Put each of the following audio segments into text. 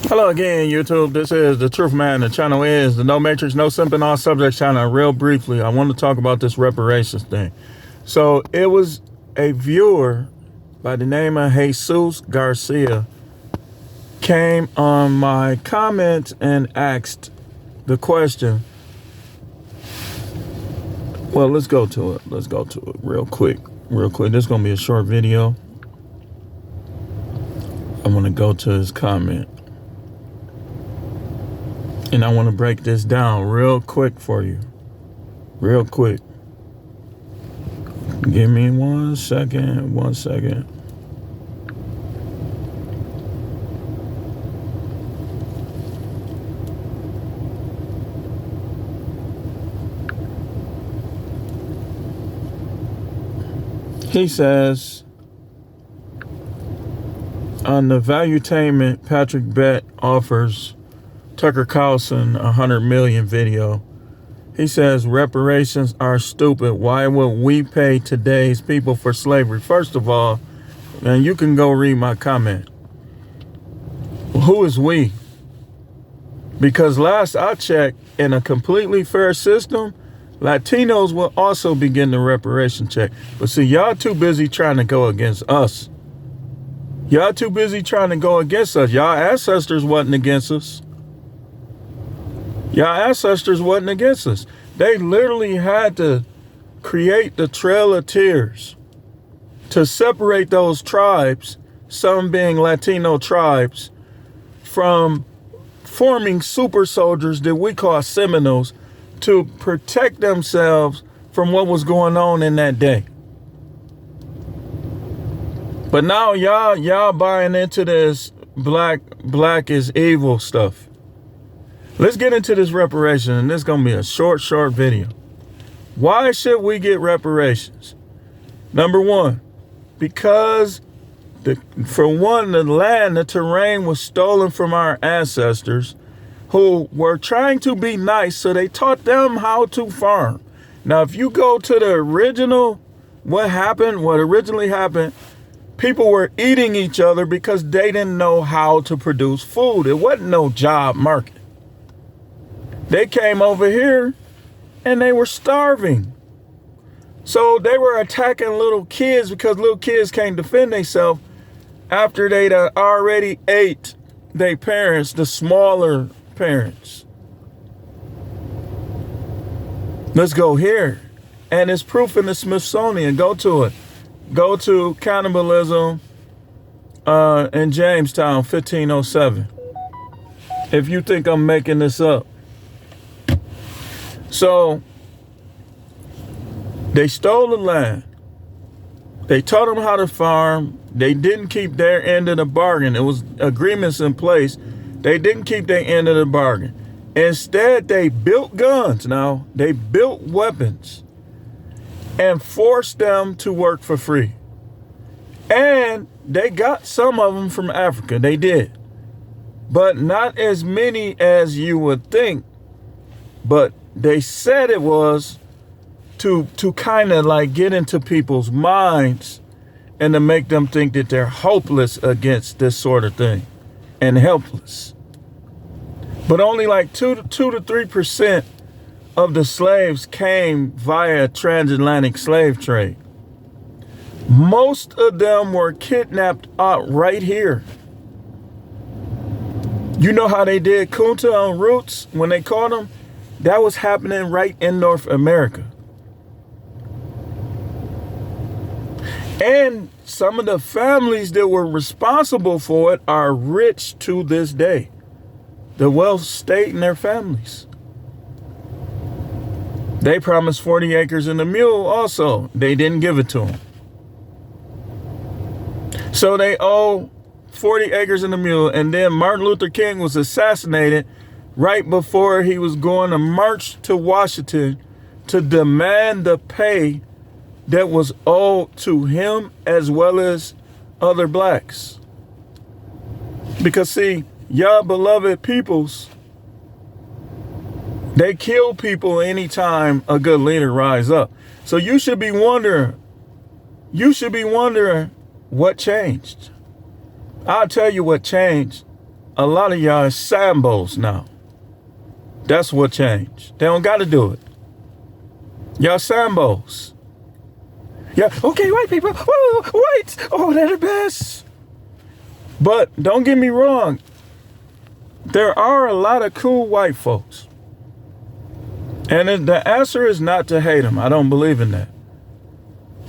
Hello again, YouTube. This is the Truth Man. The channel is the No Matrix, No Simping, All Subjects channel. Real briefly, I want to talk about this reparations thing. So it was a viewer by the name of Jesus Garcia came on my comment and asked the question. Well, let's go to it. Let's go to it real quick. This is going to be a short video. I want to go to his comment. And I want to break this down real quick for you. Real quick. Give me 1 second. 1 second. He says, on the Valuetainment, Patrick Bett offers Tucker Carlson 100 million video. He says reparations are stupid. Why would we pay today's people for slavery? First of all, and you can go read my comment. Who is we? Because last I checked, in a completely fair system, Latinos will also be getting the reparation check. But see, y'all too busy trying to go against us. Y'all too busy trying to go against us. Y'all ancestors wasn't against us. Y'all ancestors wasn't against us. They literally had to create the Trail of Tears to separate those tribes, some being Latino tribes, from forming super soldiers that we call Seminoles to protect themselves from what was going on in that day. But now y'all buying into this black is evil stuff. Let's get into this reparation, and this is going to be a short video. Why should we get reparations? Number one, because for one, the land, the terrain was stolen from our ancestors who were trying to be nice, so they taught them how to farm. Now, if you go to the original, what originally happened, people were eating each other because they didn't know how to produce food. It wasn't no job market. They came over here and they were starving. So they were attacking little kids because little kids can't defend themselves after they'd already ate their parents, the smaller parents. Let's go here. And it's proof in the Smithsonian. Go to it. Go to cannibalism in Jamestown, 1507. If you think I'm making this up. So they stole the land. They taught them how to farm. They didn't keep their end of the bargain. It was agreements in place. They didn't keep their end of the bargain. Instead, they built guns. Now, they built weapons and forced them to work for free. And they got some of them from Africa. They did. But not as many as you would think. But they said it was to kind of like get into people's minds and to make them think that they're hopeless against this sort of thing and helpless. But only like 2 to 3% of the slaves came via transatlantic slave trade. Most of them were kidnapped out right here. You know how they did Kunta on Roots when they caught them? That was happening right in North America. And some of the families that were responsible for it are rich to this day. The wealth stayed in their families. They promised 40 acres and a mule also. They didn't give it to them. So they owe 40 acres and a mule. And then Martin Luther King was assassinated right before he was going to march to Washington to demand the pay that was owed to him as well as other blacks. Because see, y'all beloved peoples, they kill people anytime a good leader rise up. So you should be wondering what changed. I'll tell you what changed. a lot of y'all is Sambos now. That's what changed. They don't got to do it. Y'all Sambos. Yeah, okay, white people. Woo, white. Oh, they're the best. But don't get me wrong. There are a lot of cool white folks. And the answer is not to hate them. I don't believe in that.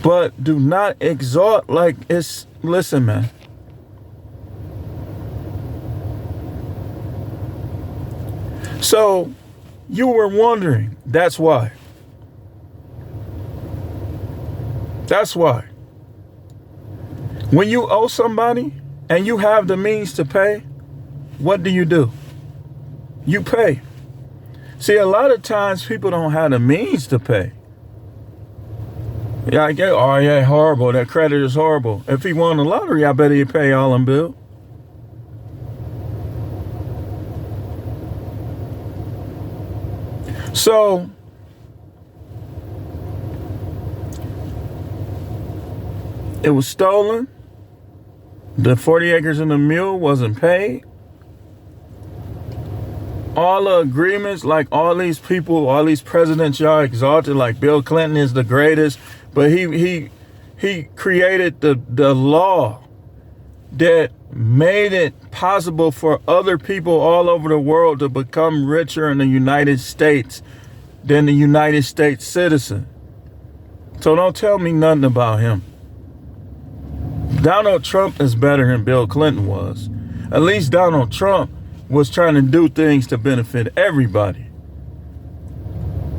But do not exalt like it's, listen, man. So you were wondering, that's why. That's why. When you owe somebody and you have the means to pay, what do? You pay. See, a lot of times people don't have the means to pay. Yeah, I get, oh yeah, horrible. That credit is horrible. If he won the lottery, I bet he'd pay all them bills. So, it was stolen. The 40 acres and the mule wasn't paid. All the agreements, like all these people, all these presidents y'all exalted, like Bill Clinton is the greatest, but he created the law that made it possible for other people all over the world to become richer in the United States than the United States citizen. So don't tell me nothing about him. Donald Trump is better than Bill Clinton was. At least Donald Trump was trying to do things to benefit everybody.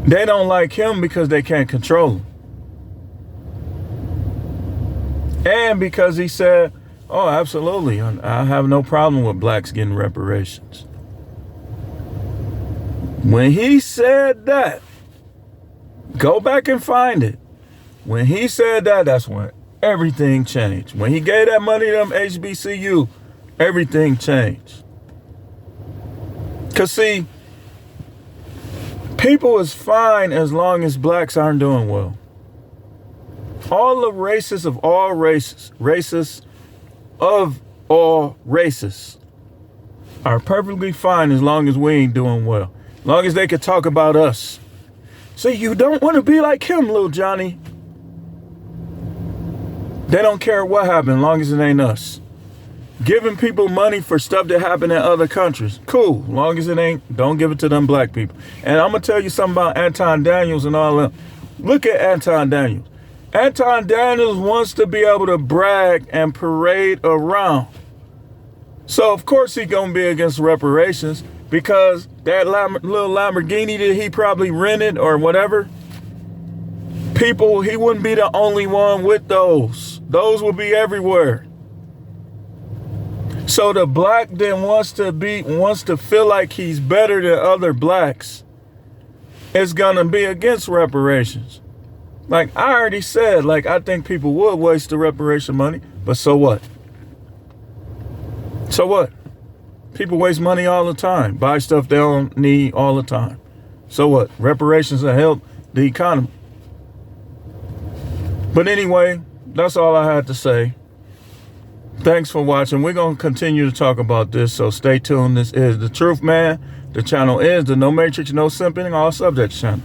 They don't like him because they can't control him. And because he said, oh, absolutely, I have no problem with blacks getting reparations. When he said that, go back and find it. When he said that, that's when everything changed. When he gave that money to them HBCU, everything changed. Because see, people is fine as long as blacks aren't doing well. All the racists of all races, racists of all races, are perfectly fine as long as we ain't doing well. As long as they could talk about us. See, you don't want to be like him, little Johnny. They don't care what happened as long as it ain't us. Giving people money for stuff that happened in other countries, cool. As long as it ain't, don't give it to them black people. And I'm going to tell you something about Anton Daniels and all of them. Look at Anton Daniels. Anton Daniels wants to be able to brag and parade around. So, of course, he's going to be against reparations because that little Lamborghini that he probably rented or whatever, people, he wouldn't be the only one with those. Those will be everywhere. So the black then wants to feel like he's better than other blacks. It's going to be against reparations. Like I already said, like I think people would waste the reparation money, but so what? So what? People waste money all the time, buy stuff they don't need all the time. So what? Reparations will help the economy. But anyway, that's all I had to say. Thanks for watching. We're going to continue to talk about this, so stay tuned. This is The Truth Man. The channel is the No Matrix, No Simping, All Subjects channel.